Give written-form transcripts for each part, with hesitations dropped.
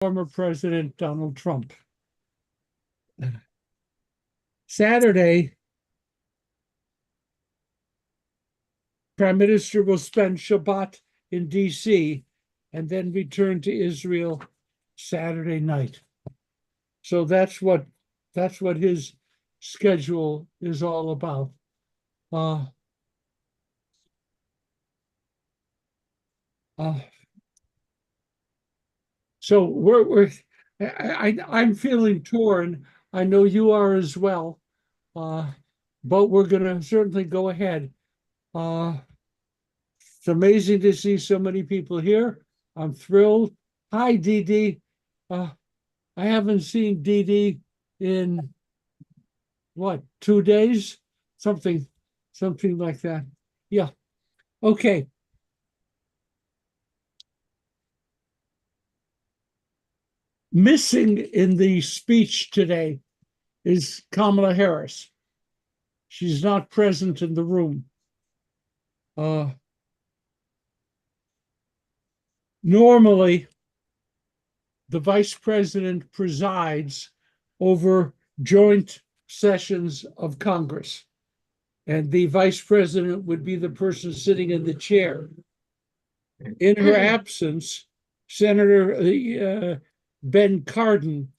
former President Donald Trump. Saturday, Prime Minister will spend Shabbat in DC and then return to Israel Saturday night. So that's what his schedule is all about. So I'm feeling torn. I know you are as well, but we're going to certainly go ahead. It's amazing to see so many people here. I'm thrilled. Hi, Dee Dee. I haven't seen Dee Dee in what, 2 days? Something like that. Yeah. Okay. Missing in the speech today is Kamala Harris. She's not present in the room. Normally, the vice president presides over joint sessions of Congress, and the vice president would be the person sitting in the chair. In her absence, Senator Ben Cardin,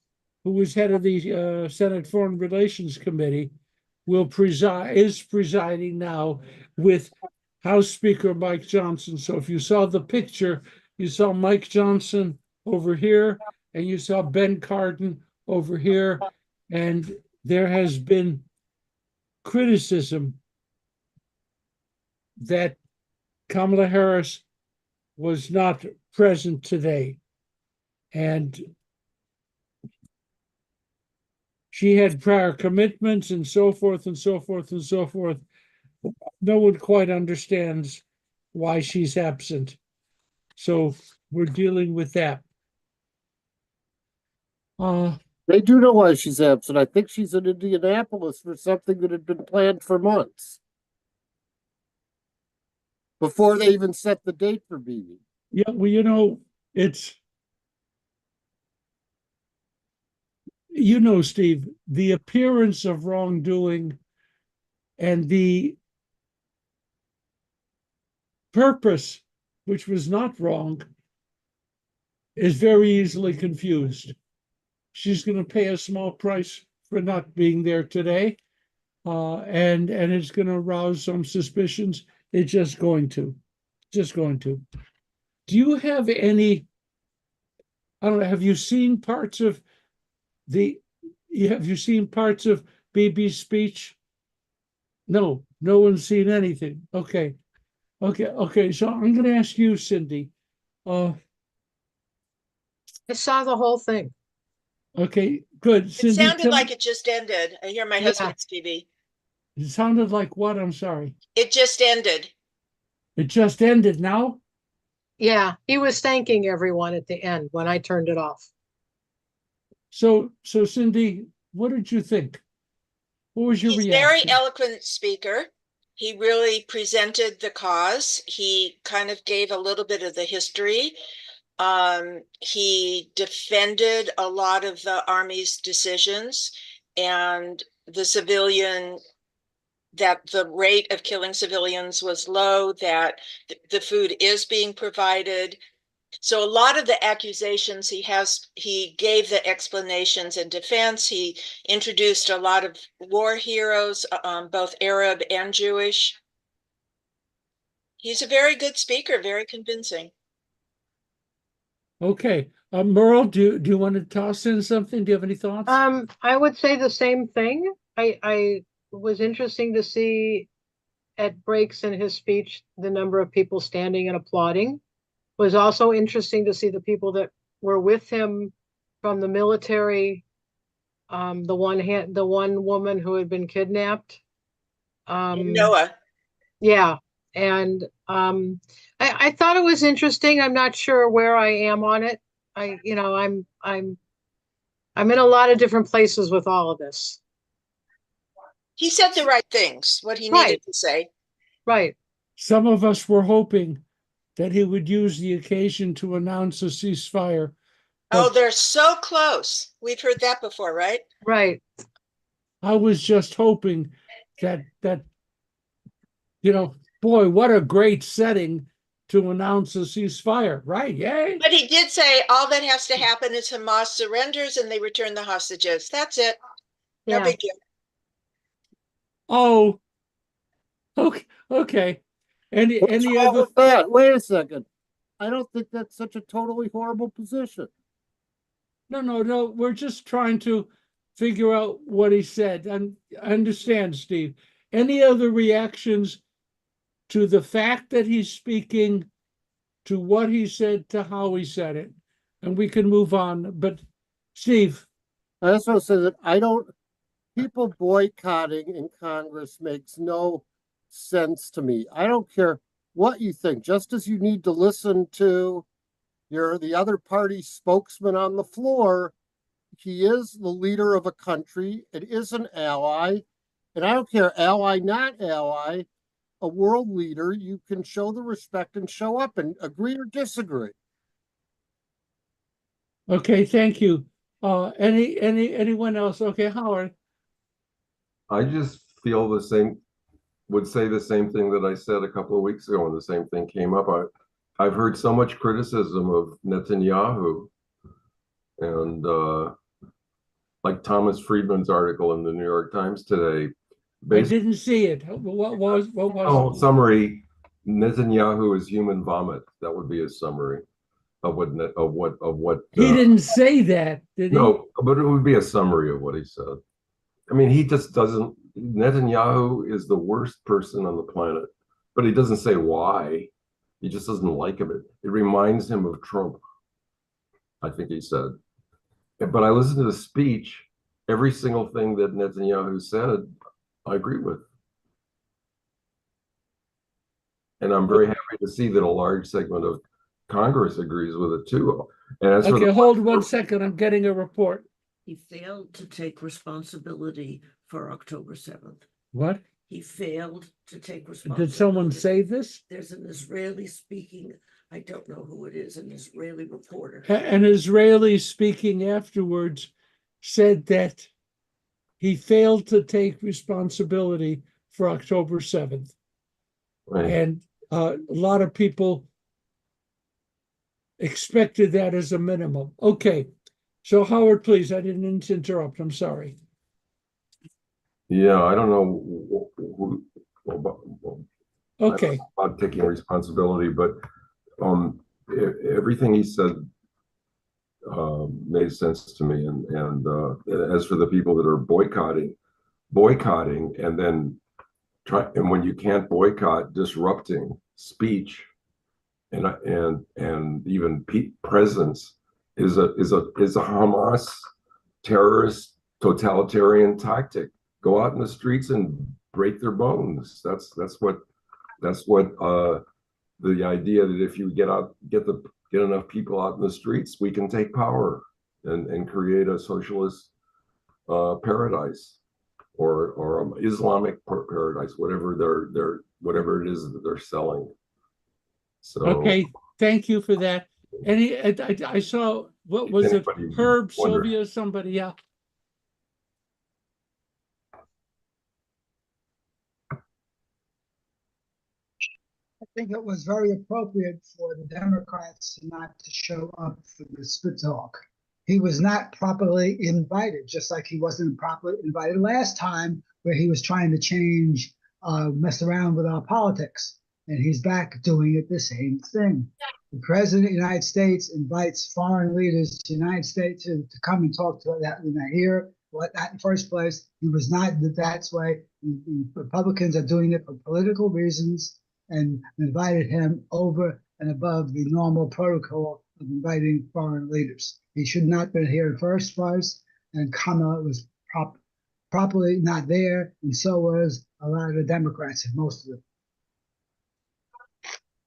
who was head of the Senate Foreign Relations Committee, is presiding now with House Speaker Mike Johnson. So if you saw the picture, you saw Mike Johnson over here, and you saw Ben Cardin over here, and there has been criticism that Kamala Harris was not present today. And she had prior commitments and so forth and so forth and so forth. No one quite understands why she's absent. So we're dealing with that. They do know why she's absent. I think she's in Indianapolis for something that had been planned for months before they even set the date for meeting. Yeah, well, Steve, the appearance of wrongdoing and the purpose, which was not wrong, is very easily confused. She's going to pay a small price for not being there today, and it's going to arouse some suspicions. It's just going to. Do you have any? I don't know. Have you seen parts of Bibi's speech? No one's seen anything. Okay. So I'm going to ask you, Cindy. I saw the whole thing. Okay, good. It sounded like it just ended. I hear my husband's TV. It sounded like what? I'm sorry. It just ended. It just ended now? Yeah, he was thanking everyone at the end when I turned it off. So Cindy, what did you think? What was your reaction? He's a very eloquent speaker. He really presented the cause. He kind of gave a little bit of the history. He defended a lot of the Army's decisions and that the rate of killing civilians was low, that the food is being provided. So a lot of the accusations he gave the explanations in defense. He introduced a lot of war heroes, both Arab and Jewish. He's a very good speaker, very convincing. Okay. Merle, do you want to toss in something? Do you have any thoughts? I would say the same thing. I was interesting to see at breaks in his speech the number of people standing and applauding. It was also interesting to see the people that were with him from the military. The one woman who had been kidnapped. Noah. Yeah. And I thought it was interesting. I'm not sure where I am on it. I'm in a lot of different places with all of this. He said the right things, what he needed to say. Right. Some of us were hoping that he would use the occasion to announce a ceasefire Oh, they're so close. We've heard that before, right? Right. I was just hoping that, boy, what a great setting to announce a ceasefire, right? Yay. But he did say all that has to happen is Hamas surrenders and they return the hostages. That's it. No Yeah. big deal. Oh, okay. Any What's wrong other? with that? Wait a second. I don't think that's such a totally horrible position. No. We're just trying to figure out what he said. And I understand, Steve. Any other reactions to the fact that he's speaking, to what he said, to how he said it? And we can move on. But Steve, I also say that people boycotting in Congress makes no sense to me. I don't care what you think, just as you need to listen to the other party's spokesman on the floor. He is the leader of a country. It is an ally. And I don't care, ally, not ally, a world leader, you can show the respect and show up and agree or disagree. okay, thank you. Anyone else? Okay, Howard. I just feel would say the same thing that I said a couple of weeks ago when the same thing came up. I've heard so much criticism of Netanyahu, and like Thomas Friedman's article in the New York Times today. I didn't see it. What was it? Summary: Netanyahu is human vomit. That would be a summary of what He didn't say that, did he? No, but it would be a summary of what he said. I mean, he just doesn't. Netanyahu is the worst person on the planet, but he doesn't say why. He just doesn't like him. It reminds him of Trump, I think he said. But I listened to the speech. Every single thing that Netanyahu said, I agree with. And I'm very happy to see that a large segment of Congress agrees with it too. And as Okay, hold 1 second. I'm getting a report. He failed to take responsibility for October 7th. What? He failed to take responsibility. Did someone say this? There's an Israeli speaking, I don't know who it is, an Israeli reporter. An Israeli speaking afterwards said that he failed to take responsibility for October 7th. right. And a lot of people expected that as a minimum. Okay. So Howard, please, I didn't mean to interrupt. I'm sorry. Yeah, I don't know Okay. about taking responsibility, but everything he said made sense to me. And as for the people that are boycotting, and then and when you can't boycott, disrupting speech and even presence is a Hamas terrorist totalitarian tactic. Go out in the streets and break their bones. That's what the idea that if you get enough people out in the streets, we can take power and create a socialist paradise or Islamic paradise, whatever it is that they're selling. So Okay. Thank you for that. I saw, what was it? Herb, Sylvia, somebody else. I think it was very appropriate for the Democrats not to show up for the split talk. He was not properly invited, just like he wasn't properly invited last time, where he was trying to change, mess around with our politics. And he's back doing it the same thing. The president of the United States invites foreign leaders to the United States to come and talk to that here. What that in the first place, he was not that way. The Republicans are doing it for political reasons and invited him over and above the normal protocol of inviting foreign leaders. He should not have been here in first place, and Kamala was properly not there, and so was a lot of the Democrats, and most of them.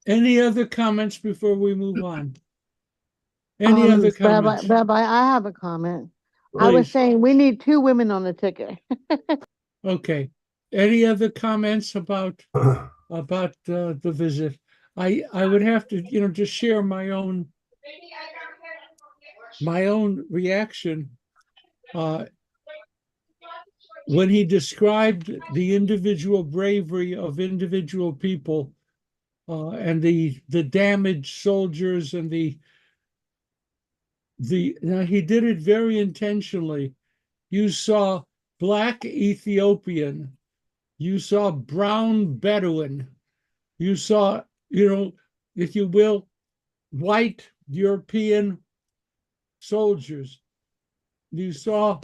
Any other comments before we move on? Any other comments? Rabbi, I have a comment. I was Please. saying we need 2 women on the ticket. Okay. Any other comments about the visit? I would have to, just share my own my own reaction when he described the individual bravery of individual people and the damaged soldiers and now he did it very intentionally. You saw Black Ethiopian, you saw brown Bedouin, you saw, if you will, white European soldiers, you saw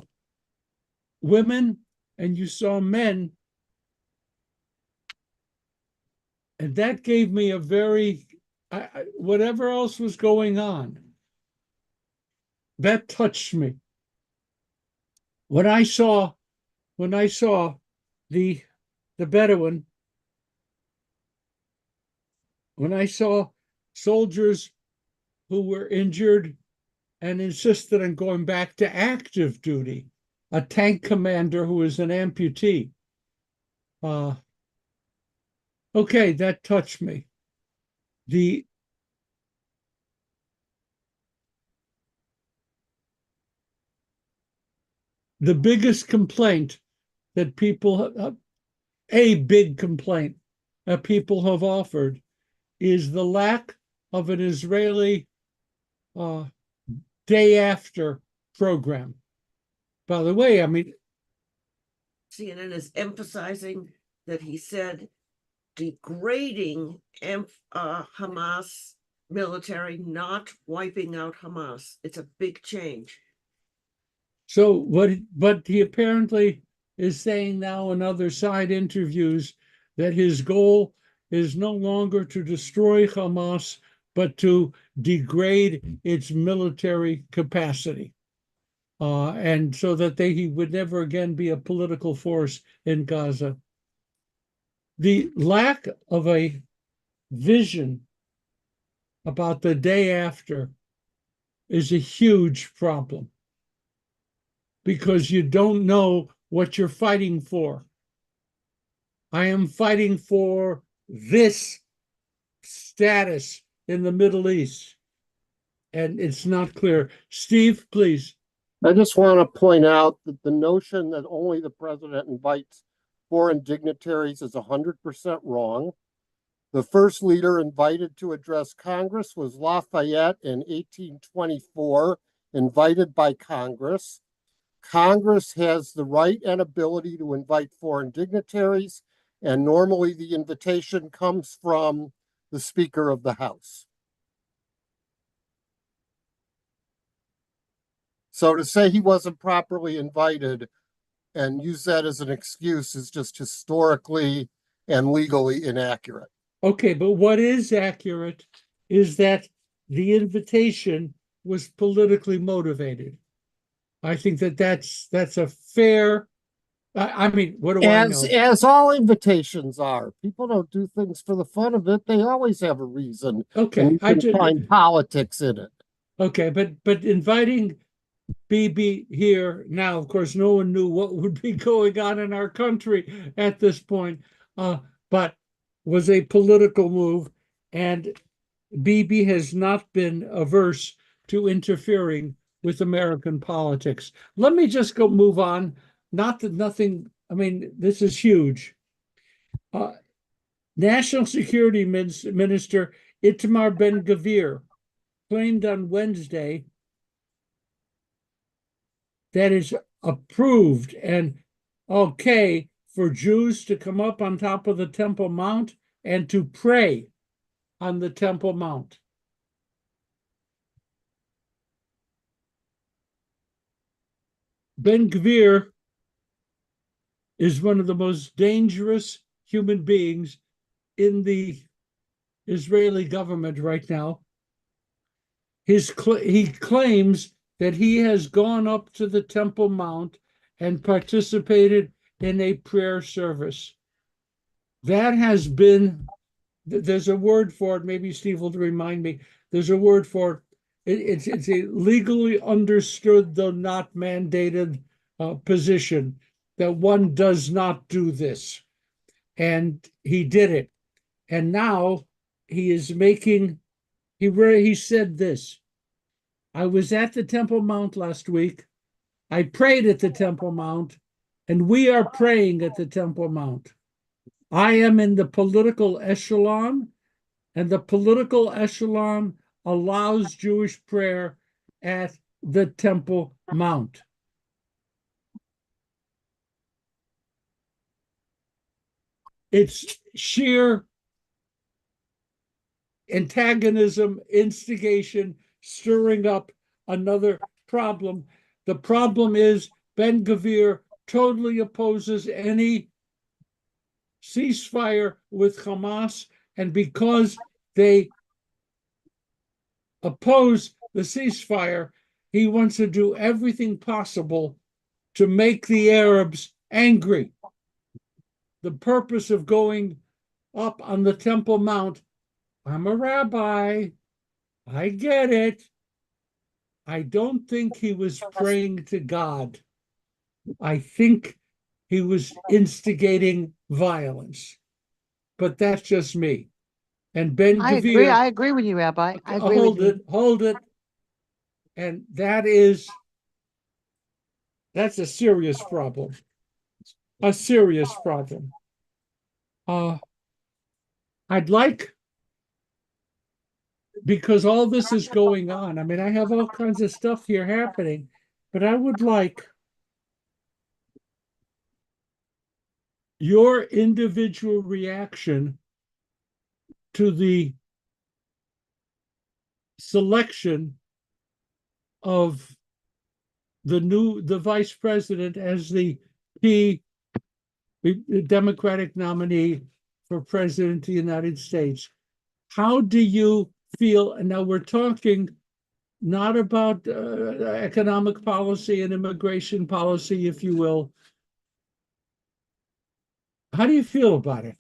women, and you saw men. And that gave me a very, whatever else was going on, that touched me. When I saw the Bedouin, when I saw soldiers who were injured and insisted on going back to active duty, a tank commander who was an amputee, okay, that touched me. The biggest complaint that people, a big complaint that people have offered is the lack of an Israeli day after program. By the way, I mean, CNN is emphasizing that he said degrading Hamas military, not wiping out Hamas. It's a big change. so but he apparently is saying now in other side interviews that his goal is no longer to destroy Hamas, but to degrade its military capacity. And so that he would never again be a political force in Gaza. The lack of a vision about the day after is a huge problem because you don't know what you're fighting for. I am fighting for this status in the Middle East, and it's not clear. Steve, please. I just want to point out that the notion that only the president invites foreign dignitaries is 100% wrong. The first leader invited to address Congress was Lafayette in 1824, invited by Congress. Congress has the right and ability to invite foreign dignitaries, and normally the invitation comes from the Speaker of the House. So to say he wasn't properly invited and use that as an excuse is just historically and legally inaccurate. Okay, but what is accurate is that the invitation was politically motivated. I think that's a fair. I mean, what do I know? As all invitations are, people don't do things for the fun of it. They always have a reason. Okay, I can find politics in it. Okay, but inviting Bibi here now, of course, no one knew what would be going on in our country at this point, but was a political move, and Bibi has not been averse to interfering with American politics. Let me just move on. Not that nothing, I mean, this is huge. National Security Minister Itamar Ben-Gvir claimed on Wednesday that is approved and okay for Jews to come up on top of the Temple Mount and to pray on the Temple Mount. Ben-Gvir is one of the most dangerous human beings in the Israeli government right now. He claims that he has gone up to the Temple Mount and participated in a prayer service. That has been, there's a word for it, maybe Steve will remind me, there's a word for it. It's a legally understood, though not mandated, position that one does not do this. And he did it. And now he is making, he said this, I was at the Temple Mount last week. I prayed at the Temple Mount, and we are praying at the Temple Mount. I am in the political echelon, and the political echelon allows Jewish prayer at the Temple Mount. It's sheer antagonism, instigation, stirring up another problem. The problem is Ben-Gvir totally opposes any ceasefire with Hamas, and because they oppose the ceasefire, he wants to do everything possible to make the Arabs angry. The purpose of going up on the Temple Mount, I'm a rabbi, I get it. I don't think he was praying to God. I think he was instigating violence. But that's just me. And Ben I Gvir, agree with you, Rabbi. I agree with you. hold it. And that's a serious problem. A serious problem. I'd like, because all this is going on, I mean, I have all kinds of stuff here happening, but I would like your individual reaction to the selection of the vice president as the key Democratic nominee for president of the United States. How do you feel? And now we're talking not about economic policy and immigration policy, if you will. How do you feel about it?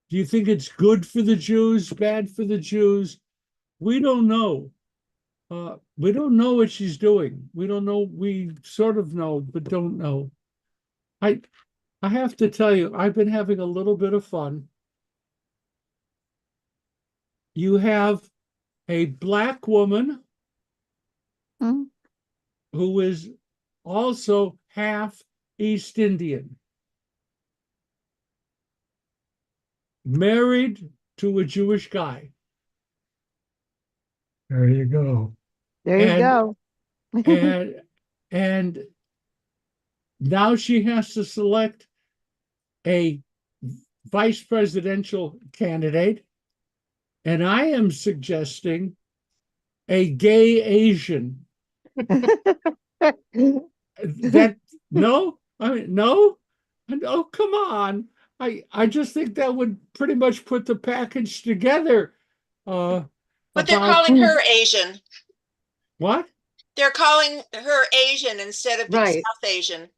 Do you think it's good for the Jews, bad for the Jews? We don't know. We don't know what she's doing. We don't know. We sort of know, but don't know. I have to tell you, I've been having a little bit of fun. You have a Black woman who is also half East Indian, married to a Jewish guy. There you go. There you go. and now she has to select a vice presidential candidate, and I am suggesting a gay Asian. That no, I mean no, oh come on. I just think that would pretty much put the package together. But they're calling her Asian. What? They're calling her Asian instead of being Right. South Asian.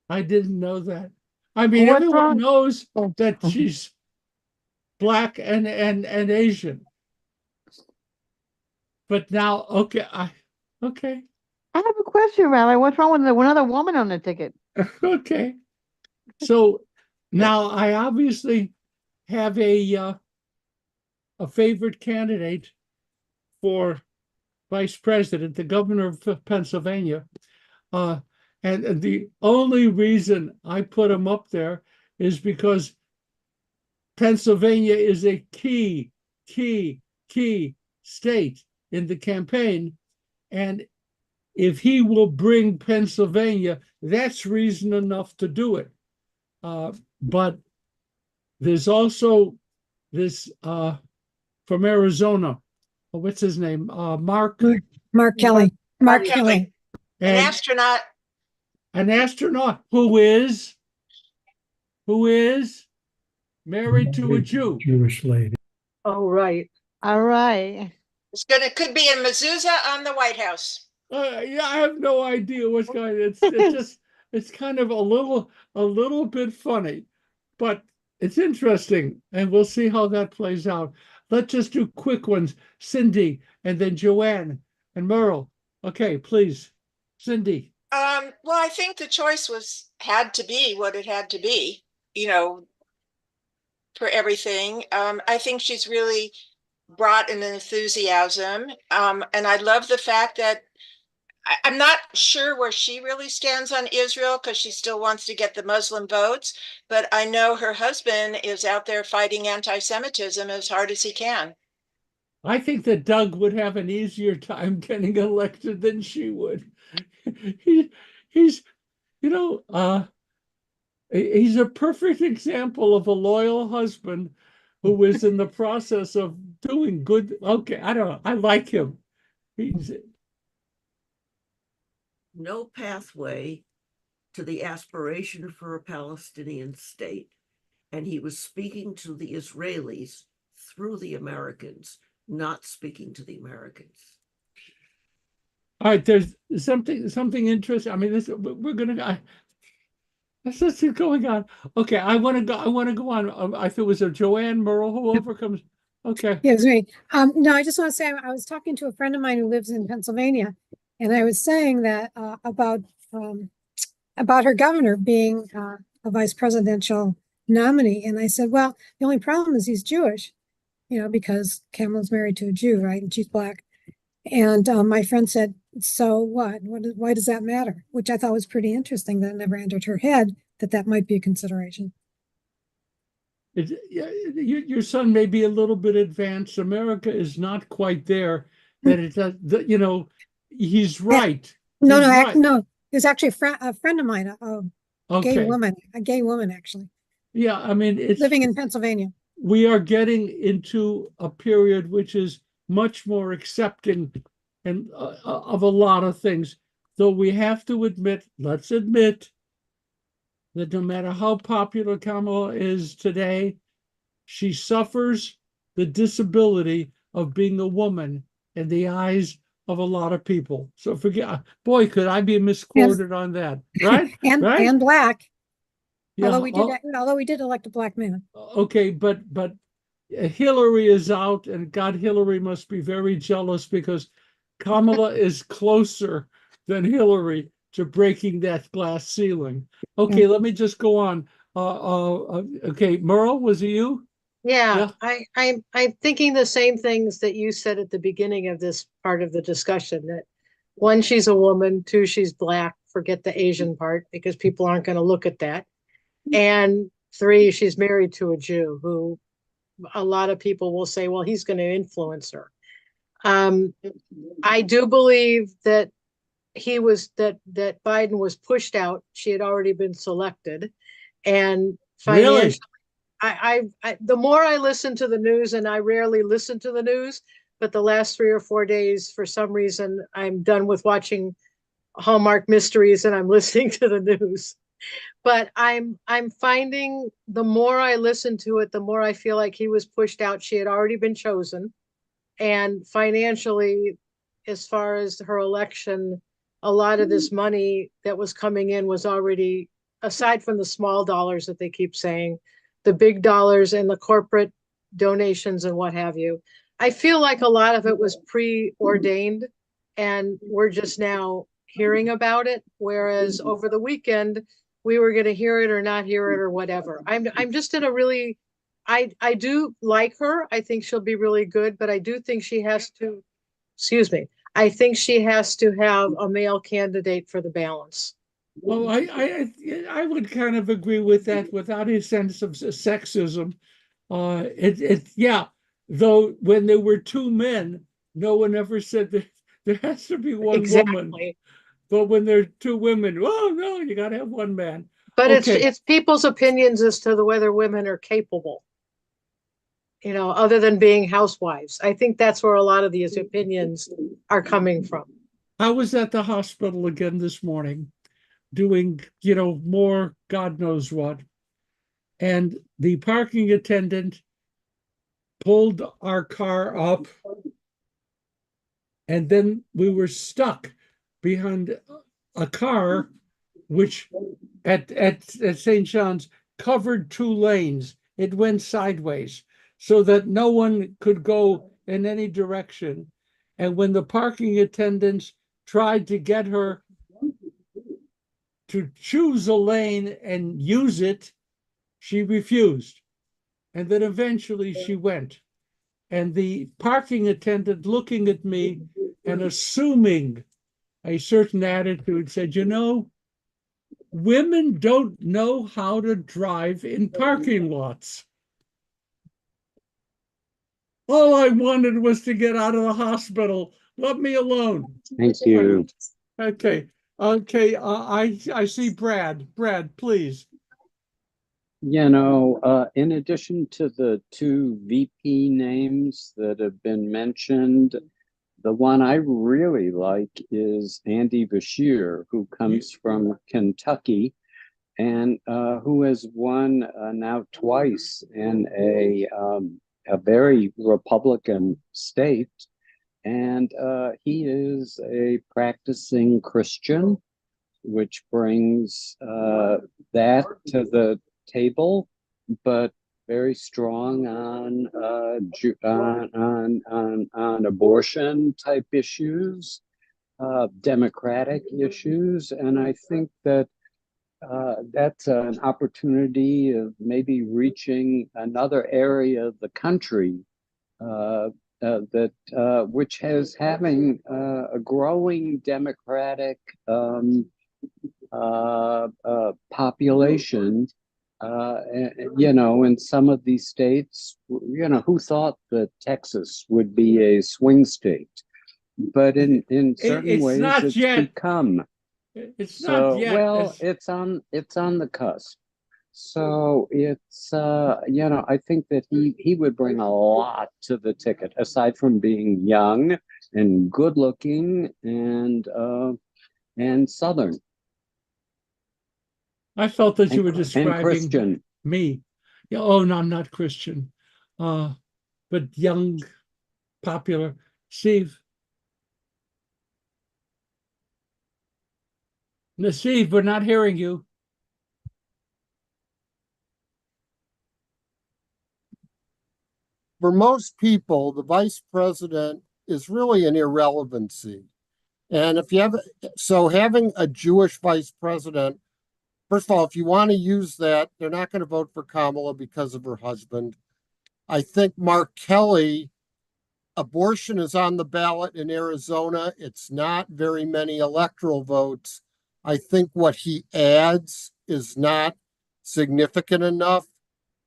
I didn't know that. I mean, What's everyone wrong? knows that she's Black and Asian. But now, okay, okay, I have a question, Rabbi. What's wrong with another woman on the ticket? okay. So now I obviously have a favorite candidate for vice president, the governor of Pennsylvania. And the only reason I put him up there is because Pennsylvania is a key state in the campaign. And if he will bring Pennsylvania, that's reason enough to do it. But there's also this from Arizona. What's his name? Mark Kelly. Mark Kelly. An and astronaut. an astronaut who is married to a Jew. Jewish lady. Oh, right. All right. Could be a mezuzah on the White House. Yeah, I have no idea what's going on. It's kind of a little bit funny, but it's interesting, and we'll see how that plays out. Let's just do quick ones. Cindy, and then Joanne and Merle. Okay, please. Cindy. Well, I think the choice had to be what it had to be, for everything. I think she's really brought an enthusiasm. And I love the fact that I'm not sure where she really stands on Israel because she still wants to get the Muslim votes, but I know her husband is out there fighting anti-Semitism as hard as he can. I think that Doug would have an easier time getting elected than she would. He, he's, you know, he's a perfect example of a loyal husband who is in the process of doing good. Okay, I don't know. I like him. He's No pathway to the aspiration for a Palestinian state. And he was speaking to the Israelis through the Americans, not speaking to the Americans. all right. There's something interesting. I mean, we're gonna. That's just going on. Okay, I want to go. I want to go on. I thought it was a Joanne Merle who overcomes. Okay. Yeah, it was me. No, I just want to say I was talking to a friend of mine who lives in Pennsylvania, and I was saying that about her governor being a vice presidential nominee, and I said, well, the only problem is he's Jewish, because Kamala's married to a Jew, right, and she's black. And my friend said, so what? Why does that matter? Which I thought was pretty interesting. That never entered her head that might be a consideration. Your son may be a little bit advanced. America is not quite there. That it does. He's right. No, He's no, right. no. There's actually a friend of mine, a Okay. gay woman actually. Yeah, I mean, it's living in Pennsylvania. We are getting into a period which is much more accepting and of a lot of things. Though we have to admit, let's admit, that no matter how popular Kamala is today, she suffers the disability of being a woman in the eyes of a lot of people. So forget, boy, could I be misquoted on that, right? and right? and black. Yeah. Although we did elect a black man. Okay, but Hillary is out, and God, Hillary must be very jealous because Kamala is closer than Hillary to breaking that glass ceiling. Okay, let me just go on. Okay, Merle, was it you? Yeah, I'm thinking the same things that you said at the beginning of this part of the discussion, that one, she's a woman, two, she's black, forget the Asian part because people aren't going to look at that. And three, she's married to a Jew who a lot of people will say, well, he's going to influence her. I do believe that that Biden was pushed out. She had already been selected, and financially, Really? I the more I listen to the news, and I rarely listen to the news, but the last 3 or 4 days, for some reason, I'm done with watching Hallmark mysteries and I'm listening to the news. But I'm finding the more I listen to it, the more I feel like he was pushed out. She had already been chosen, and financially, as far as her election, a lot of this money that was coming in was already, aside from the small dollars that they keep saying, the big dollars and the corporate donations and what have you. I feel like a lot of it was preordained and we're just now hearing about it. Whereas over the weekend, we were going to hear it or not hear it or whatever. I'm just in a really, I do like her. I think she'll be really good, but I do think she has to, excuse me, I think she has to have a male candidate for the balance. Well, I would kind of agree with that without a sense of sexism. Yeah. Though when there were two men, no one ever said that there has to be one woman. Exactly. But when there are two women, oh no, you got to have one man. But Okay. it's people's opinions as to whether women are capable, other than being housewives. I think that's where a lot of these opinions are coming from. I was at the hospital again this morning doing, more God knows what. And the parking attendant pulled our car up, and then we were stuck behind a car which at St. John's covered 2 lanes. It went sideways so that no one could go in any direction. And when the parking attendants tried to get her to choose a lane and use it, she refused. And then eventually she went. and the parking attendant looking at me and assuming a certain attitude said, you know, women don't know how to drive in parking lots. All I wanted was to get out of the hospital. Let me alone. Thank you. Okay. I see Brad. Brad, please. In addition to the two VP names that have been mentioned, the one I really like is Andy Bashir, who comes from Kentucky and who has won now twice in a very Republican state. And he is a practicing Christian, which brings that to the table, but very strong on abortion type issues, democratic issues, and I think that that's an opportunity of maybe reaching another area of the country which is having a growing democratic population. In some of these states, who thought that Texas would be a swing state? But in certain ways, it's become. It's not yet. Well, it's on the cusp. So it's I think that he would bring a lot to the ticket, aside from being young and good looking and Southern. I felt that you were describing Christian. Me. Yeah, oh no, I'm not Christian. But young, popular. Steve. No, Steve, we're not hearing you. For most people, the vice president is really an irrelevancy. And if you have, having a Jewish vice president, first of all, if you want to use that, they're not going to vote for Kamala because of her husband. I think Mark Kelly, abortion is on the ballot in Arizona. It's not very many electoral votes. I think what he adds is not significant enough.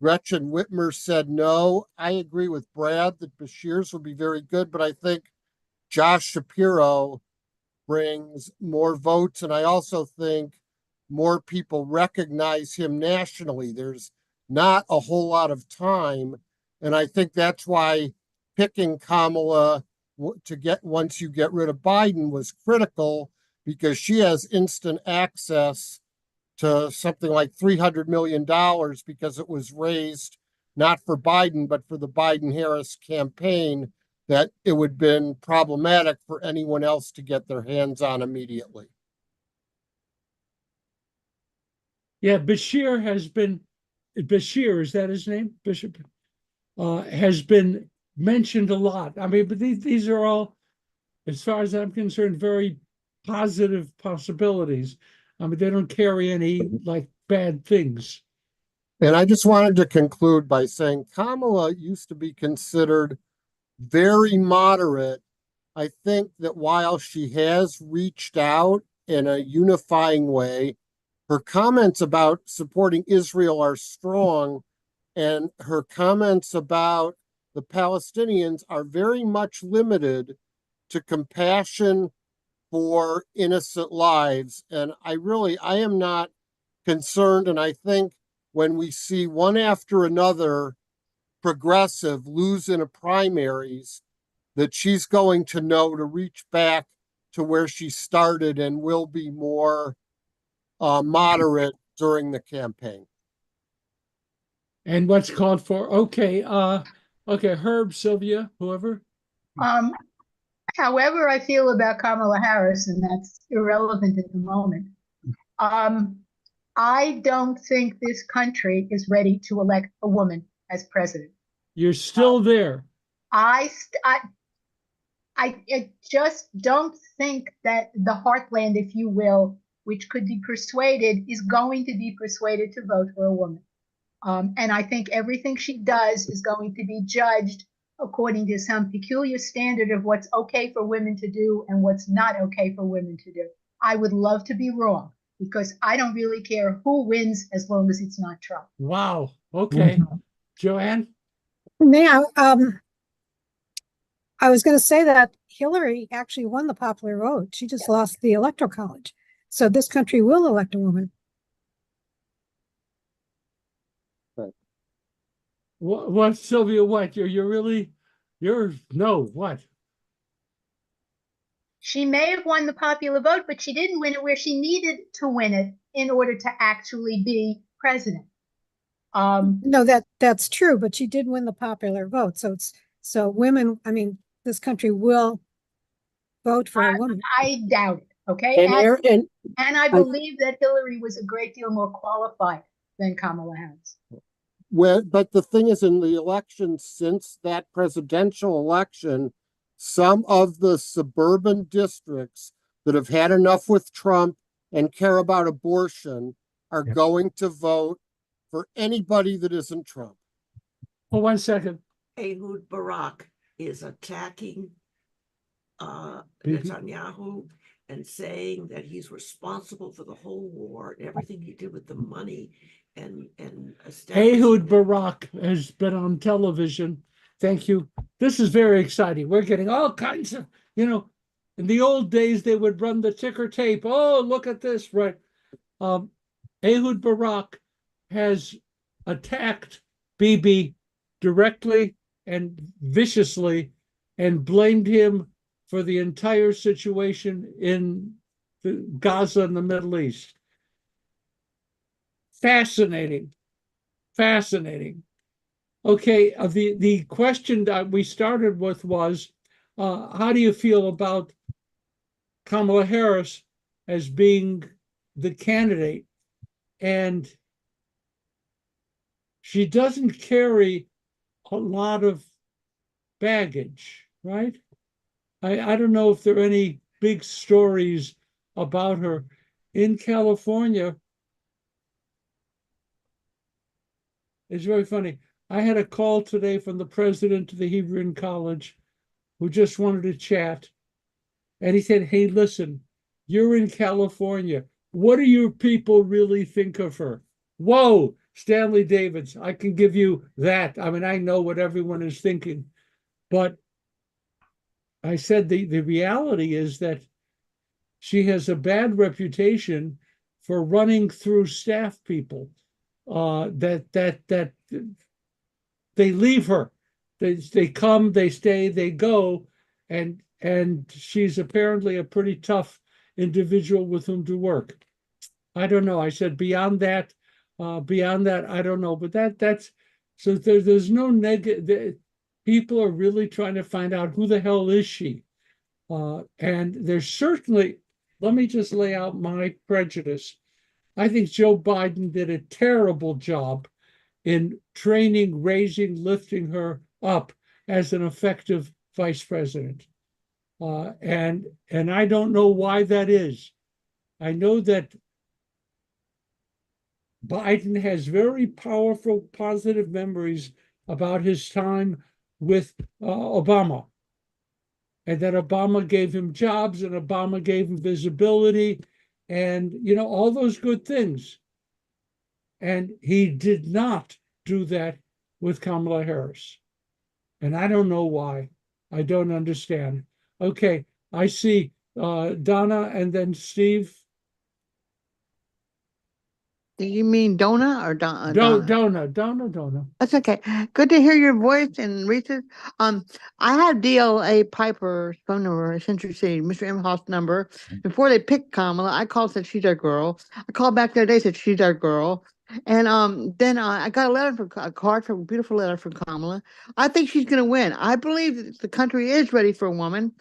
Gretchen Whitmer said no. I agree with Brad that Bashir's would be very good, but I think Josh Shapiro brings more votes. And I also think more people recognize him nationally. There's not a whole lot of time. And I think that's why picking Kamala once you get rid of Biden was critical, because she has instant access to something like $300 million because it was raised not for Biden, but for the Biden-Harris campaign, that it would have been problematic for anyone else to get their hands on immediately. Yeah, Bashir, is that his name? Bishop? Has been mentioned a lot. I mean, but these are all, as far as I'm concerned, very positive possibilities. I mean, they don't carry any bad things. And I just wanted to conclude by saying Kamala used to be considered very moderate. I think that while she has reached out in a unifying way, her comments about supporting Israel are strong, and her comments about the Palestinians are very much limited to compassion for innocent lives. And I am not concerned. And I think when we see one after another progressive lose in a primaries, that she's going to know to reach back to where she started and will be more moderate during the campaign. And what's called for? Okay, Herb, Sylvia, whoever. However I feel about Kamala Harris, and that's irrelevant at the moment, I don't think this country is ready to elect a woman as president. You're still there. I just don't think that the heartland, if you will, which could be persuaded, is going to be persuaded to vote for a woman. And I think everything she does is going to be judged according to some peculiar standard of what's okay for women to do and what's not okay for women to do. I would love to be wrong because I don't really care who wins as long as it's not Trump. Wow. Okay. Joanne? Now, I was going to say that Hillary actually won the popular vote. She just lost the electoral college. So this country will elect a woman. What, Sylvia, what? What? She may have won the popular vote, but she didn't win it where she needed to win it in order to actually be president. No, that's true, but she did win the popular vote. So women, I mean, this country will vote for a woman. I doubt it. Okay. And I believe that Hillary was a great deal more qualified than Kamala Harris. but the thing is, in the election since that presidential election, some of the suburban districts that have had enough with Trump and care about abortion are going to vote for anybody that isn't Trump. Oh, 1 second. Ehud Barak is attacking Bibi. Netanyahu and saying that he's responsible for the whole war and everything he did with the money and Ehud Barak has been on television. Thank you. This is very exciting. We're getting all kinds of, in the old days, they would run the ticker tape. Oh, look at this, right? Ehud Barak has attacked Bibi directly and viciously and blamed him for the entire situation in Gaza and the Middle East. Fascinating. Okay, the question that we started with was, how do you feel about Kamala Harris as being the candidate? And she doesn't carry a lot of baggage, right? I don't know if there are any big stories about her. In California, it's very funny. I had a call today from the president of the Hebrew College who just wanted to chat. And he said, hey, listen, you're in California. What do your people really think of her? Whoa, Stanley Davids, I can give you that. I mean, I know what everyone is thinking. But I said the reality is that she has a bad reputation for running through staff people. That they leave her. They come, they stay, they go, and she's apparently a pretty tough individual with whom to work. I don't know. I said beyond that, I don't know. But that's so there's no negative. People are really trying to find out who the hell is she, and there's certainly. Let me just lay out my prejudice. I think Joe Biden did a terrible job in training, raising, lifting her up as an effective vice president. And I don't know why that is. I know that Biden has very powerful, positive memories about his time with Obama. And that Obama gave him jobs and Obama gave him visibility and, all those good things. And he did not do that with Kamala Harris. And I don't know why. I don't understand. Okay, I see Donna and then Steve. Do you mean Donna or Donna? Donna. That's okay. Good to hear your voice and Reese's. I have DLA Piper's phone number, Century City, Mr. Imhoff's number. Before they picked Kamala, I called, said she's our girl. I called back the other day, said she's our girl. And then I got a card from a beautiful letter from Kamala. I think she's going to win. I believe that the country is ready for a woman.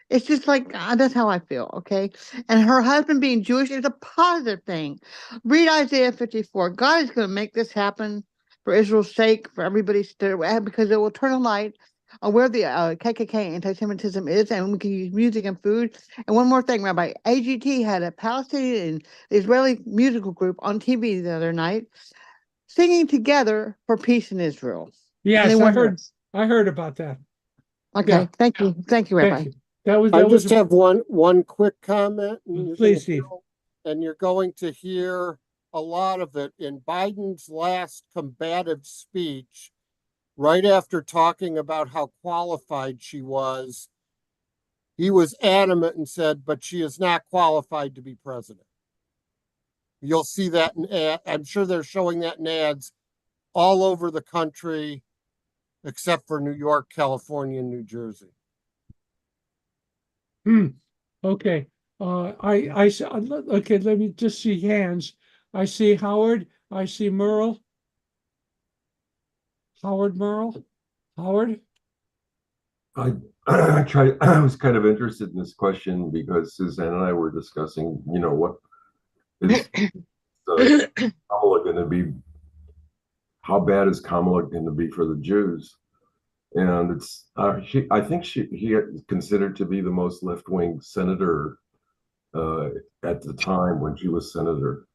It's just like, that's how I feel, okay? And her husband being Jewish is a positive thing. Read Isaiah 54. God is going to make this happen for Israel's sake, for everybody's sake, because it will turn a light on where the KKK anti-Semitism is, and we can use music and food. And one more thing, Rabbi, AGT had a Palestinian and Israeli musical group on TV the other night singing together for peace in Israel. Yes, I heard about that. Okay, Yeah. thank you. Thank you, Rabbi. Thank you. That I was just have one quick comment. And you're Please, gonna Steve. hear- And you're going to hear a lot of it in Biden's last combative speech, right after talking about how qualified she was. He was adamant and said, but she is not qualified to be president. You'll see that in I'm sure they're showing that in ads all over the country, except for New York, California, and New Jersey. Okay. Okay, let me just see hands. I see Howard. I see Merle. Merle. Howard. I I was kind of interested in this question because Suzanne and I were discussing, what is Kamala going to be? How bad is Kamala going to be for the Jews? And I think he is considered to be the most left-wing senator at the time when she was senator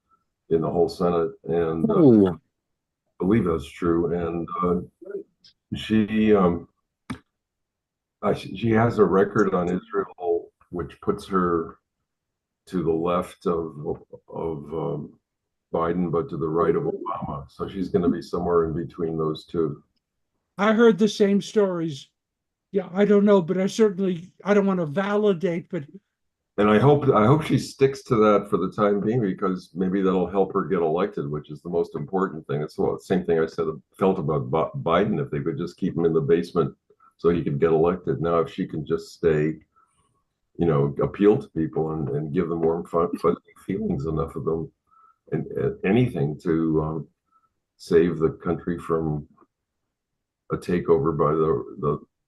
in the whole Senate, and I believe that's true. And she she has a record on Israel which puts her to the left of Biden, but to the right of Obama. So she's going to be somewhere in between those two. I heard the same stories. Yeah, I don't know, but I don't want to validate, but And I hope she sticks to that for the time being, because maybe that'll help her get elected, which is the most important thing. It's the same thing I felt about Biden. If they could just keep him in the basement so he could get elected. Now, if she can just stay, appeal to people and give them warm, fuzzy feelings, enough of them, and anything to save the country from a takeover by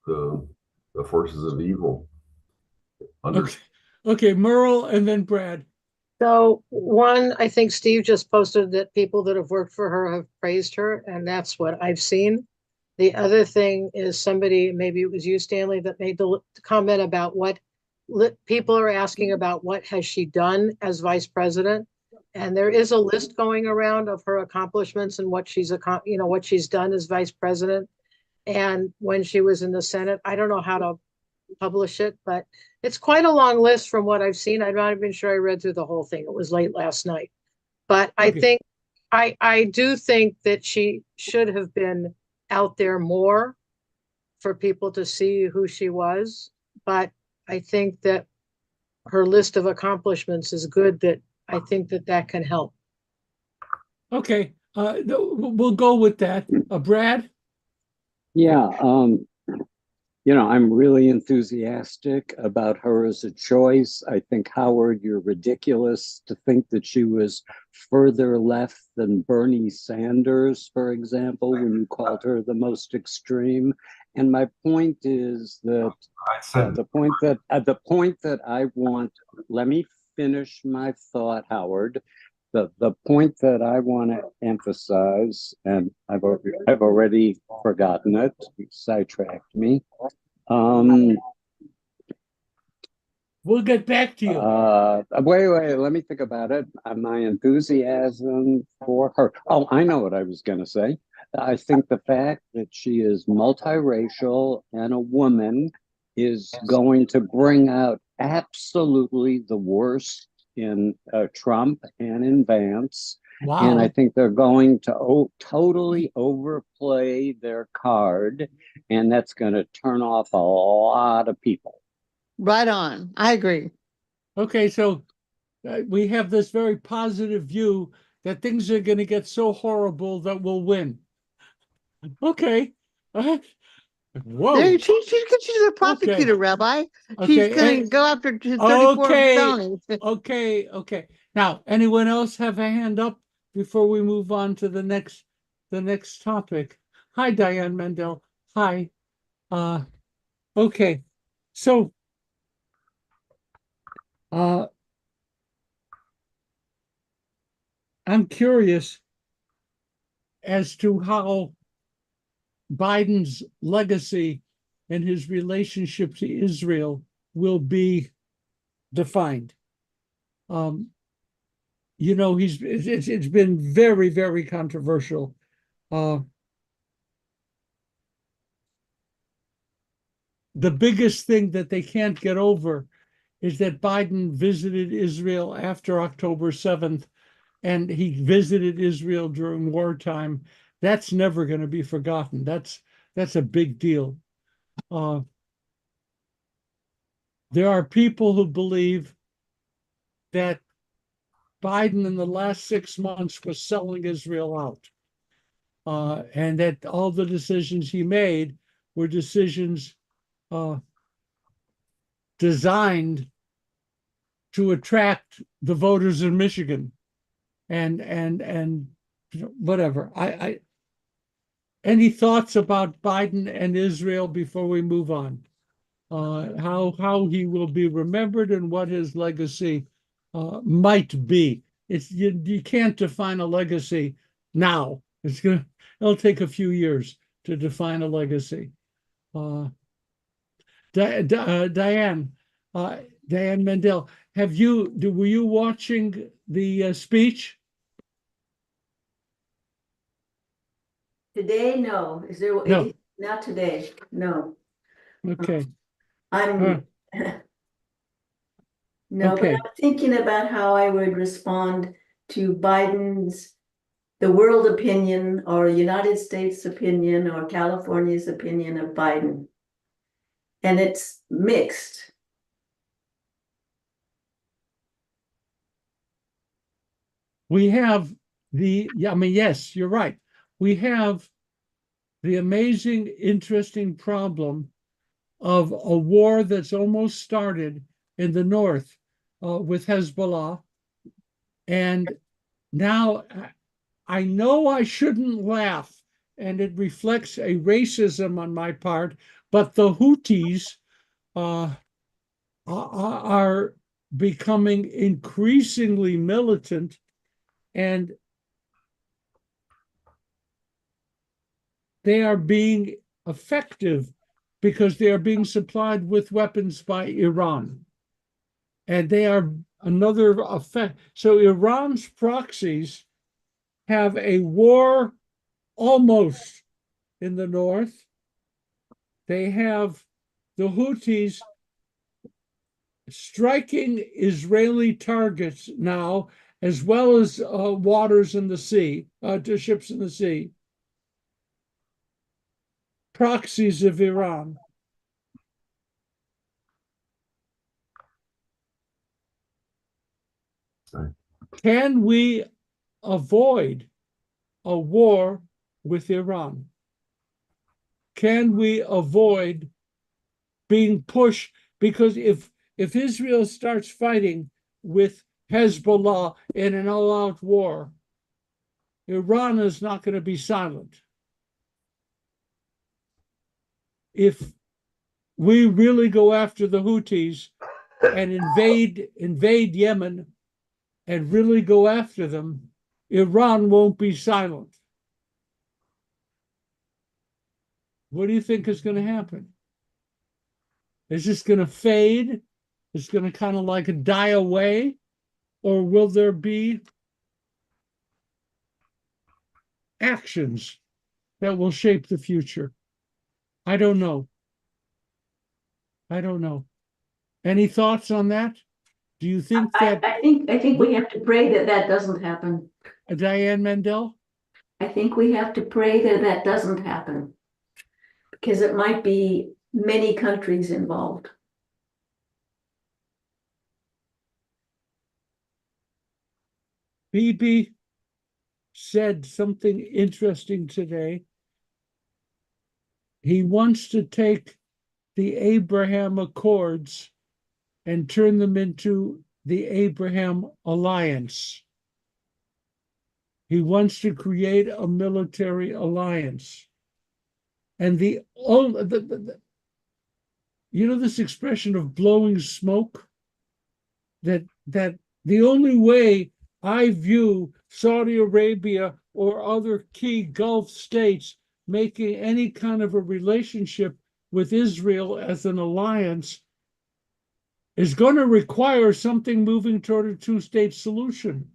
the forces of evil. okay, Merle and then Brad. So one, I think Steve just posted that people that have worked for her have praised her, and that's what I've seen. The other thing is somebody, maybe it was you, Stanley, that made the comment about what people are asking about what has she done as vice president. And there is a list going around of her accomplishments and what she's done as vice president. And when she was in the Senate, I don't know how to publish it, but it's quite a long list from what I've seen. I'm not even sure I read through the whole thing. It was late last night. But I think I do think that she should have been out there more for people to see who she was. But I think that her list of accomplishments is good, that I think that can help. Okay, we'll go with that. Brad? Yeah, I'm really enthusiastic about her as a choice. I think, Howard, you're ridiculous to think that she was further left than Bernie Sanders, for example, when you called her the most extreme. And my point is that the point that I want, let me finish my thought, Howard. The point that I want to emphasize, and I've already forgotten it, you sidetracked me. We'll get back to you. Wait, let me think about it. My enthusiasm for her. Oh, I know what I was going to say. I think the fact that she is multiracial and a woman is going to bring out absolutely the worst in Trump and in Vance. Wow. And I think they're going to totally overplay their card, and that's going to turn off a lot of people. Right on. I agree. Okay, so we have this very positive view that things are going to get so horrible that we'll win. Okay. Whoa. She's a prosecutor, Okay. Rabbi. Okay. She's going to go after 34 felonies. Okay. Now, anyone else have a hand up before we move on to the next topic? Hi, Diane Mendel. Hi. Okay. So, I'm curious as to how Biden's legacy and his relationship to Israel will be defined. It's been very, very controversial. the biggest thing that they can't get over is that Biden visited Israel after October 7th, and he visited Israel during wartime. That's never going to be forgotten. That's a big deal. There are people who believe that Biden in the last 6 months was selling Israel out, and that all the decisions he made were decisions designed to attract the voters in Michigan, and whatever. Any thoughts about Biden and Israel before we move on? How he will be remembered and what his legacy might be. It's you can't define a legacy now. It'll take a few years to define a legacy. Diane Mendel, were you watching the speech? Today, no. Is there? No. Not today. No. Okay. I'm no, Okay. but I'm thinking about how I would respond to the world opinion or United States opinion or California's opinion of Biden. And it's mixed. We have yes, you're right. We have the amazing, interesting problem of a war that's almost started in the north with Hezbollah. And now I know I shouldn't laugh, and it reflects a racism on my part, but the Houthis are becoming increasingly militant, and they are being effective because they are being supplied with weapons by Iran. And they are another effect. So Iran's proxies have a war almost in the north. They have the Houthis striking Israeli targets now, as well as waters in the sea, to ships in the sea. Proxies of Iran. Can we avoid a war with Iran? Can we avoid being pushed? Because if Israel starts fighting with Hezbollah in an all-out war, Iran is not going to be silent. If we really go after the Houthis and invade Yemen and really go after them, Iran won't be silent. What do you think is going to happen? Is this going to fade? Is it going to kind of like die away? Or will there be actions that will shape the future? I don't know. I don't know. Any thoughts on that? Do you think that I think we have to pray that that doesn't happen. Diane Mendel? I think we have to pray that that doesn't happen because it might be many countries involved. Bibi said something interesting today. He wants to take the Abraham Accords and turn them into the Abraham Alliance. He wants to create a military alliance. And you know this expression of blowing smoke? That the only way I view Saudi Arabia or other key Gulf states making any kind of a relationship with Israel as an alliance is going to require something moving toward a two-state solution.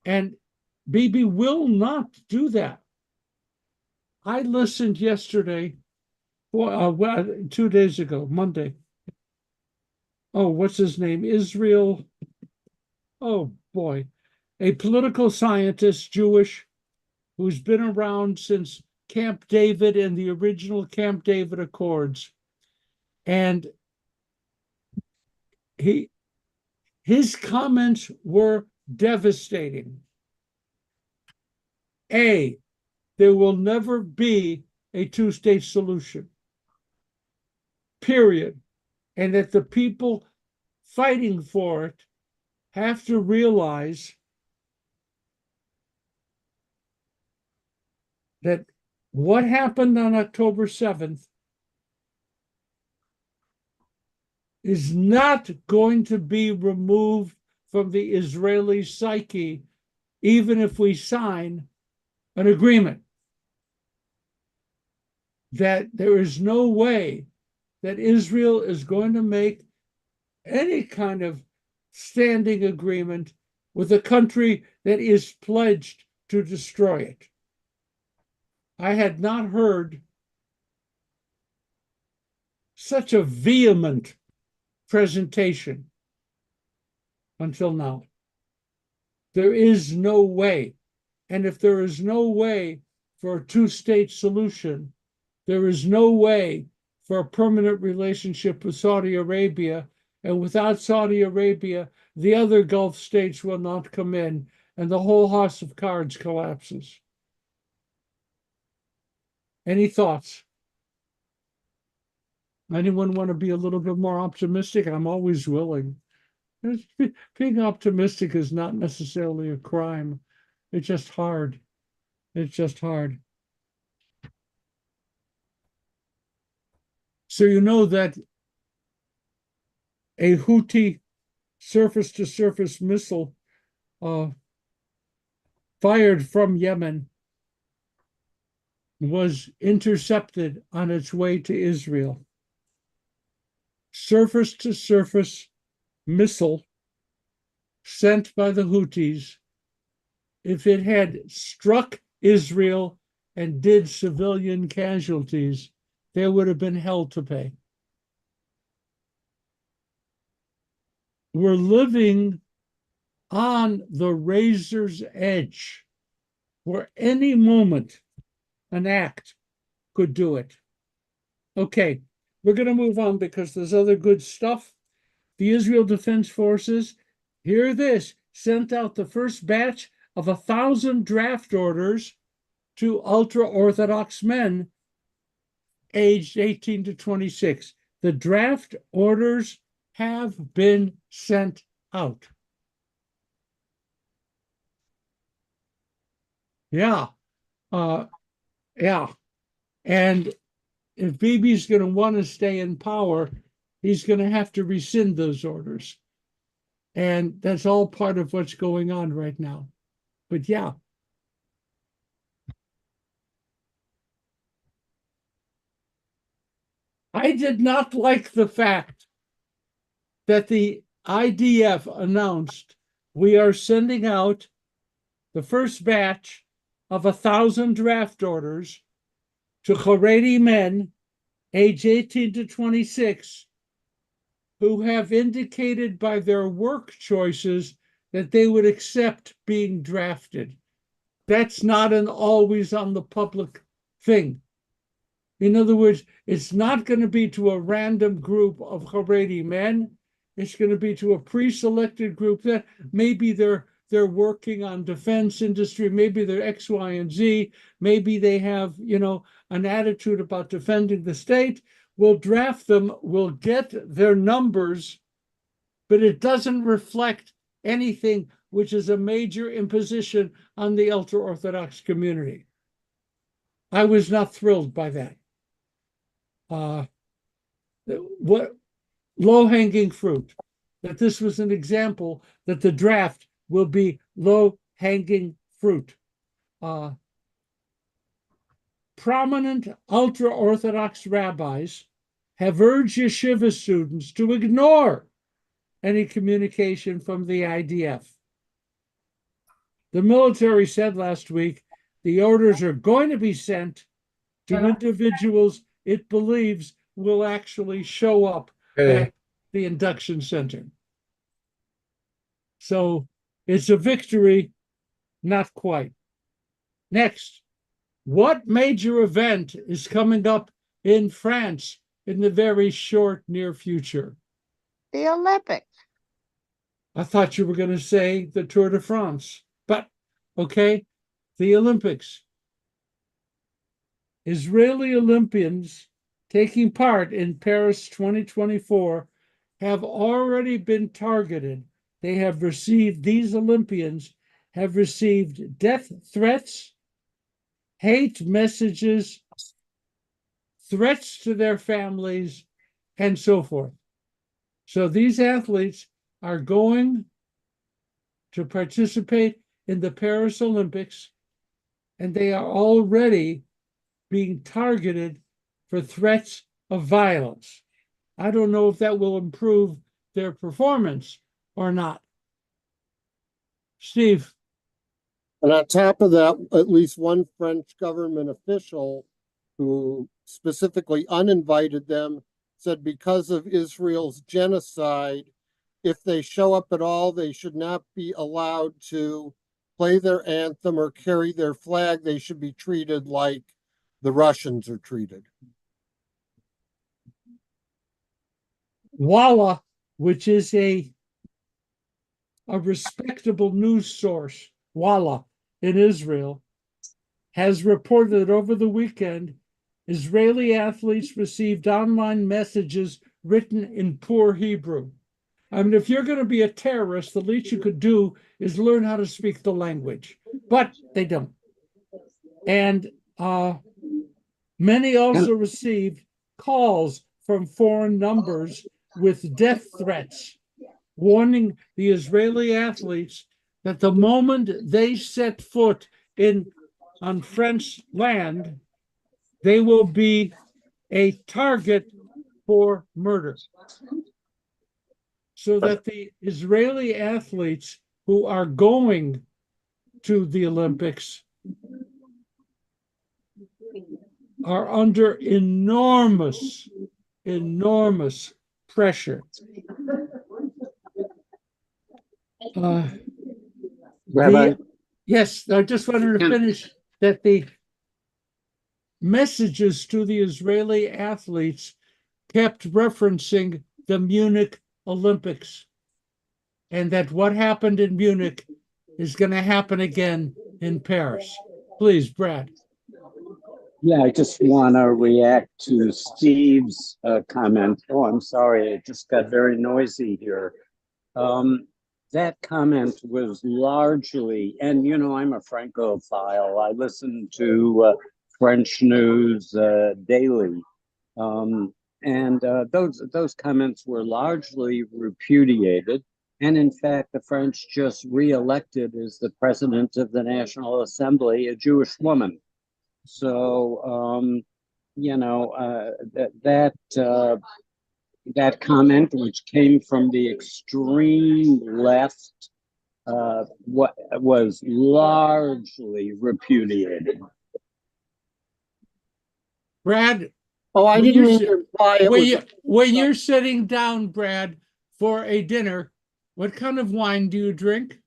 And Bibi will not do that. I listened yesterday well, 2 days ago, Monday. Oh, what's his name? Israel. Oh boy, a political scientist, Jewish, who's been around since Camp David and the original Camp David Accords. And his comments were devastating. A, there will never be a two-state solution, period. And that the people fighting for it have to realize that what happened on October 7th is not going to be removed from the Israeli psyche, even if we sign an agreement. That there is no way that Israel is going to make any kind of standing agreement with a country that is pledged to destroy it. I had not heard such a vehement presentation until now. There is no way. And if there is no way for a two-state solution, there is no way for a permanent relationship with Saudi Arabia. And without Saudi Arabia, the other Gulf states will not come in, and the whole house of cards collapses. Any thoughts? Anyone want to be a little bit more optimistic? I'm always willing. Being optimistic is not necessarily a crime. It's just hard. It's just hard. So you know that a Houthi surface-to-surface missile fired from Yemen was intercepted on its way to Israel. Surface-to-surface missile sent by the Houthis. If it had struck Israel and did civilian casualties, there would have been hell to pay. We're living on the razor's edge where any moment an act could do it. Okay, we're going to move on because there's other good stuff. The Israel Defense Forces, hear this, sent out the first batch of 1,000 draft orders to ultra-Orthodox men aged 18 to 26. The draft orders have been sent out. Yeah. Yeah. And if Bibi's going to want to stay in power, he's going to have to rescind those orders. And that's all part of what's going on right now. But yeah. I did not like the fact that the IDF announced we are sending out the first batch of 1,000 draft orders to Haredi men age 18 to 26 who have indicated by their work choices that they would accept being drafted. That's not an always on the public thing. In other words, it's not going to be to a random group of Haredi men. It's going to be to a pre-selected group that maybe they're working on defense industry, maybe they're X, Y, and Z, maybe they have, an attitude about defending the state. We'll draft them, we'll get their numbers, but it doesn't reflect anything which is a major imposition on the ultra-Orthodox community. I was not thrilled by that. What low-hanging fruit, that this was an example that the draft will be low-hanging fruit. Prominent ultra-Orthodox rabbis have urged yeshiva students to ignore any communication from the IDF. The military said last week the orders are going to be sent to individuals it believes will actually show up at the induction center. So it's a victory, not quite. Next, what major event is coming up in France in the very short near future? The Olympics. I thought you were going to say the Tour de France, but okay, the Olympics. Israeli Olympians taking part in Paris 2024 have already been targeted. These Olympians have received death threats, hate messages, threats to their families, and so forth. So these athletes are going to participate in the Paris Olympics, and they are already being targeted for threats of violence. I don't know if that will improve their performance or not. Steve. And on top of that, at least one French government official who specifically uninvited them said because of Israel's genocide, if they show up at all, they should not be allowed to play their anthem or carry their flag. They should be treated like the Russians are treated. Walla, which is a respectable news source, Walla, in Israel, has reported that over the weekend, Israeli athletes received online messages written in poor Hebrew. I mean, if you're going to be a terrorist, the least you could do is learn how to speak the language, but they don't. And many also received calls from foreign numbers with death threats, warning the Israeli athletes that the moment they set foot on French land, they will be a target for murder. So that the Israeli athletes who are going to the Olympics are under enormous pressure. Rabbi, Yes, I just wanted to finish that the messages to the Israeli athletes kept referencing the Munich Olympics, and that what happened in Munich is going to happen again in Paris. Please, Brad. yeah, I just want to react to Steve's comment. Oh, I'm sorry, it just got very noisy here. That comment was largely, and you know, I'm a Francophile. I listen to French news daily. And those comments were largely repudiated. And in fact, the French just re-elected as the president of the National Assembly a Jewish woman. So, you know, that comment, which came from the extreme left, was largely repudiated. Brad, Oh, I didn't mean to imply it was. When you're sitting down, Brad, for a dinner, what kind of wine do you drink?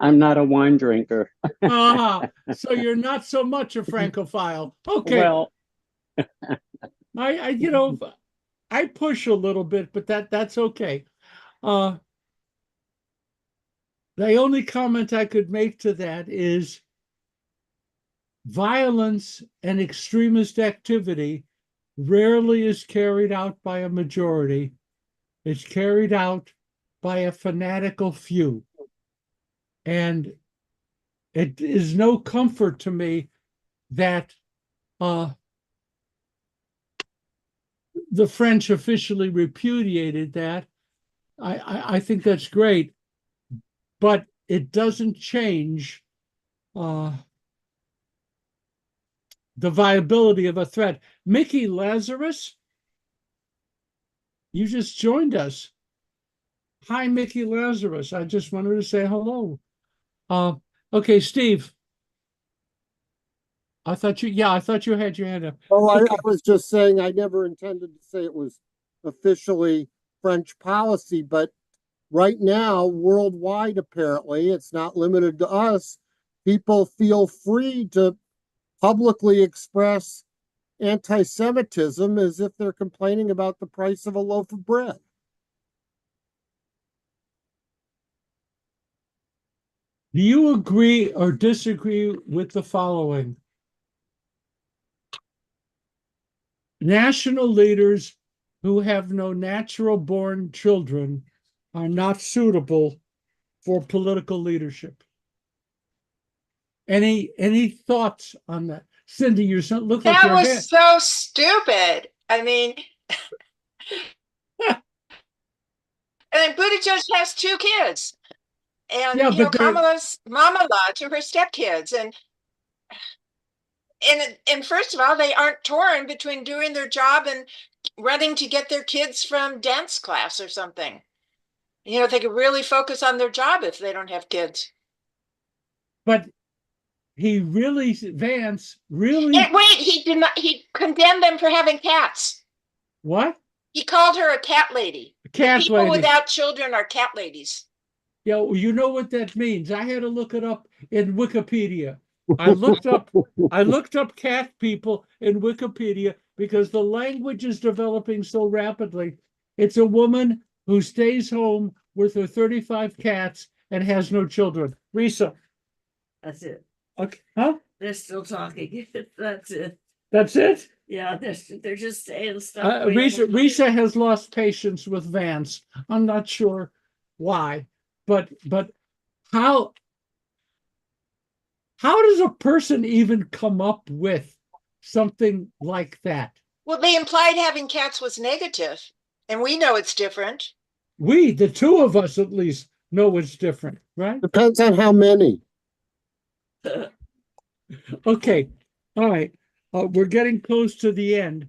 I'm not a wine drinker. So you're not so much a Francophile. Okay. Well, I push a little bit, but that's okay. The only comment I could make to that is violence and extremist activity rarely is carried out by a majority. It's carried out by a fanatical few. And it is no comfort to me that the French officially repudiated that. I think that's great, but it doesn't change the viability of a threat. Mickey Lazarus, you just joined us. Hi, Mickey Lazarus. I just wanted to say hello. Okay, Steve. I thought you had your hand up. Oh, I Okay. was just saying I never intended to say it was officially French policy, but right now, worldwide, apparently, it's not limited to us. People feel free to publicly express anti-Semitism as if they're complaining about the price of a loaf of bread. Do you agree or disagree with the following? National leaders who have no natural born children are not suitable for political leadership. Any thoughts on that? Cindy, you look like That your was head. so stupid. I mean, and Buttigieg has 2 kids. And Yeah, but Kamala's mama-la to her stepkids. And first of all, they aren't torn between doing their job and running to get their kids from dance class or something. They could really focus on their job if they don't have kids. but Vance really, And wait, he did not. He condemned them for having cats. what? He called her a cat lady. Cat People lady. without children are cat ladies. Yeah, well, you know what that means. I had to look it up in Wikipedia. I looked up cat people in Wikipedia because the language is developing so rapidly. It's a woman who stays home with her 35 cats and has no children. Risa. That's it. Okay. Huh? They're still talking. That's it. That's it? Yeah, they're just saying stuff. Risa has lost patience with Vance. I'm not sure why, but how does a person even come up with something like that? Well, they implied having cats was negative, and we know it's different. We, the two of us at least, know it's different, right? Depends on how many. Okay. All right. We're getting close to the end.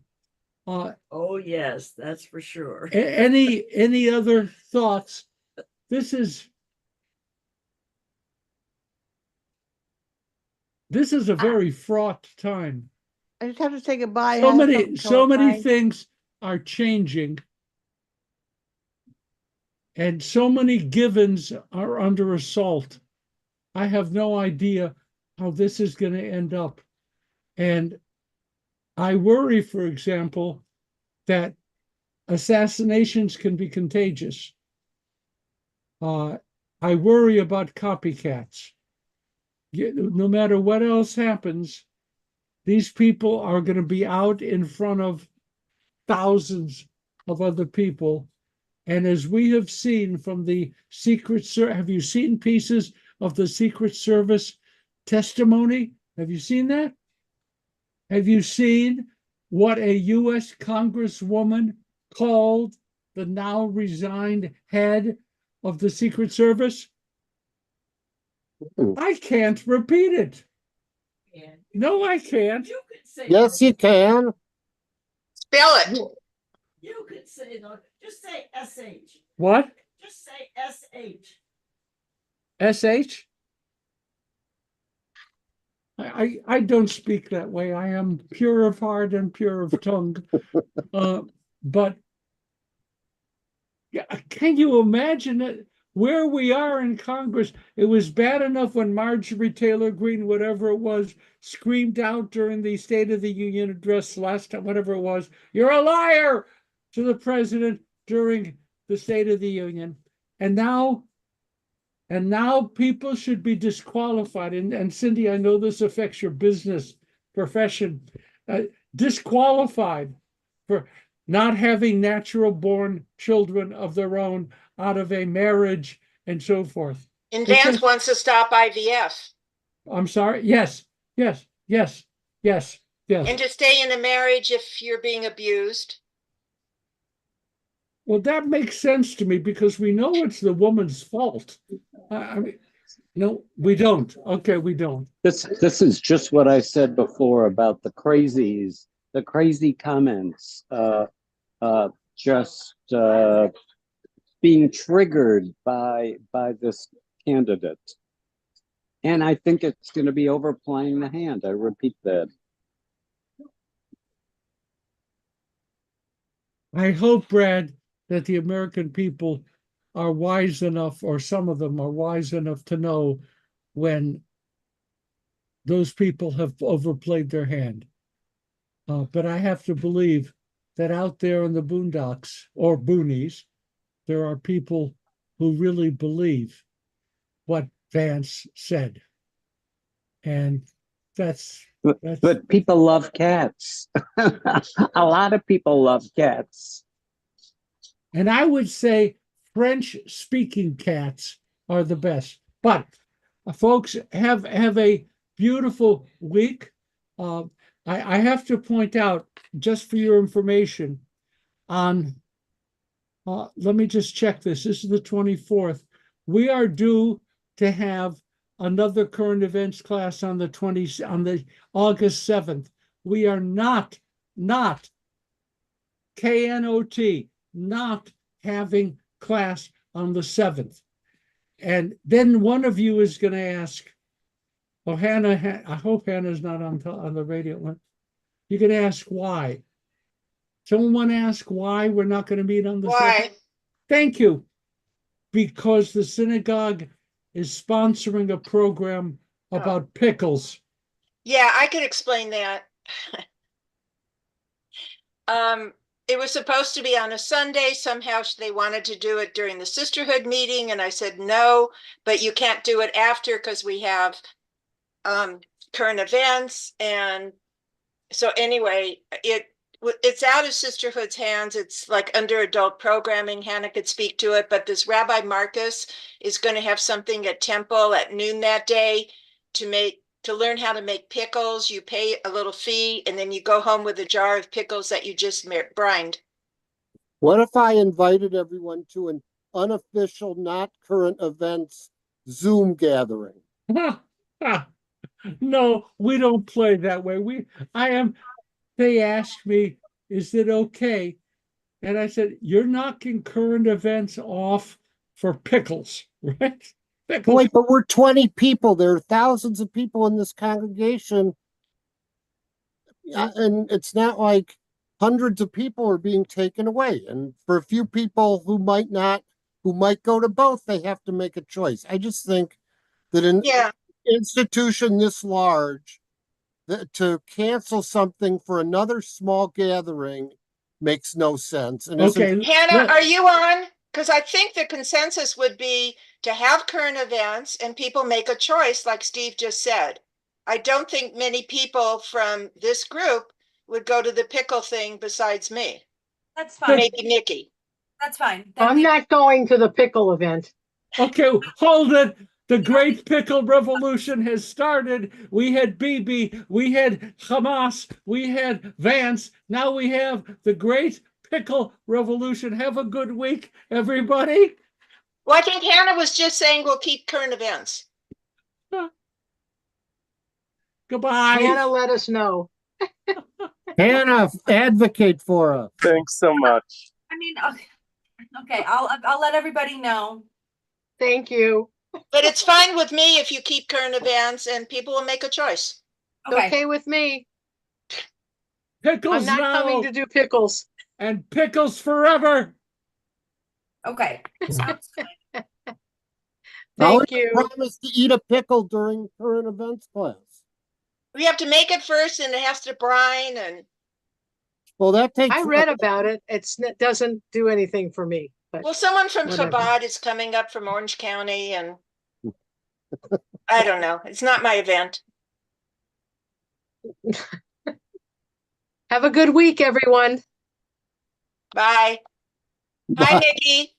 Oh yes, that's for sure. Any other thoughts? This is a very fraught time. I just have to say goodbye. So many things are changing, and so many givens are under assault. I have no idea how this is going to end up. And I worry, for example, that assassinations can be contagious. I worry about copycats. No matter what else happens, these people are going to be out in front of thousands of other people. And as we have seen from the Secret Service, have you seen pieces of the Secret Service testimony? Have you seen that? Have you seen what a U.S. Congresswoman called the now resigned head of the Secret Service? I can't repeat it. No, I can't. You could say Yes, you can. Spell it. You could say no. Just say SH. What? Just say SH. SH? I don't speak that way. I am pure of heart and pure of tongue. But yeah, can you imagine it? Where we are in Congress? It was bad enough when Marjorie Taylor Greene, whatever it was, screamed out during the State of the Union address last time, whatever it was, "You're a liar," to the president during the State of the Union. And now people should be disqualified. And Cindy, I know this affects your business profession, disqualified for not having natural born children of their own out of a marriage and so forth. And Vance wants to stop IVF. I'm sorry. Yes. And to stay in a marriage if you're being abused. Well, that makes sense to me because we know it's the woman's fault. I mean, no, we don't. Okay, we don't. This is just what I said before about the crazy comments, just being triggered by this candidate. And I think it's going to be overplaying the hand. I repeat that. I hope, Brad, that the American people are wise enough, or some of them are wise enough to know when those people have overplayed their hand. But I have to believe that out there in the boondocks or boonies, there are people who really believe what Vance said. And that's But people love cats. A lot of people love cats. And I would say French speaking cats are the best. But folks, have a beautiful week. I have to point out, just for your information, on let me just check this. This is the 24th. We are due to have another current events class on the August 7th. We are not KNOT, not having class on the 7th. And then one of you is going to ask, oh, Hannah, I hope Hannah's not on the radio. You're going to ask why. Someone want to ask why we're not going to meet on the 7th? Why? Thank you. Because the synagogue is sponsoring a program about pickles. Yeah, I could explain that. It was supposed to be on a Sunday. Somehow they wanted to do it during the sisterhood meeting, and I said no, but you can't do it after because we have current events. And so anyway, it's out of sisterhood's hands. It's like under adult programming. Hannah could speak to it, but this Rabbi Marcus is going to have something at Temple at noon that day to learn how to make pickles. You pay a little fee, and then you go home with a jar of pickles that you just brined. What if I invited everyone to an unofficial, not current events Zoom gathering? No, we don't play that way. They asked me, is it okay? And I said, you're knocking current events off for pickles, right? Pickles. Wait, but we're 20 people. There are thousands of people in this congregation. And it's not like hundreds of people are being taken away. And for a few people who might go to both, they have to make a choice. I just think that an institution this large, to cancel something for another small gathering makes no sense. And okay, Hannah, are you on? Because I think the consensus would be to have current events and people make a choice, like Steve just said. I don't think many people from this group would go to the pickle thing besides me. That's fine. Maybe Nikki. That's fine. I'm not going to the pickle event. Okay, hold it. The Great Pickle Revolution has started. We had Bibi, we had Hamas, we had Vance. Now we have the Great Pickle Revolution. Have a good week, everybody. Well, I think Hannah was just saying we'll keep current events. Goodbye. Hannah, let us know. Hannah, advocate for us. Thanks so much. I mean, okay, I'll let everybody know. Thank you. But it's fine with me if you keep current events and people will make a choice. Okay with me. Pickles I'm not now, coming to do pickles. and pickles forever. Okay. Sounds good. Thank you. Promise to eat a pickle during current events class. We have to make it first, and it has to brine. And well, that takes. I read about it. It doesn't do anything for me. But well, someone from whatever. Chabad is coming up from Orange County, and I don't know. It's not my event. Have a good week, everyone. Bye. Bye. Hi, Nikki.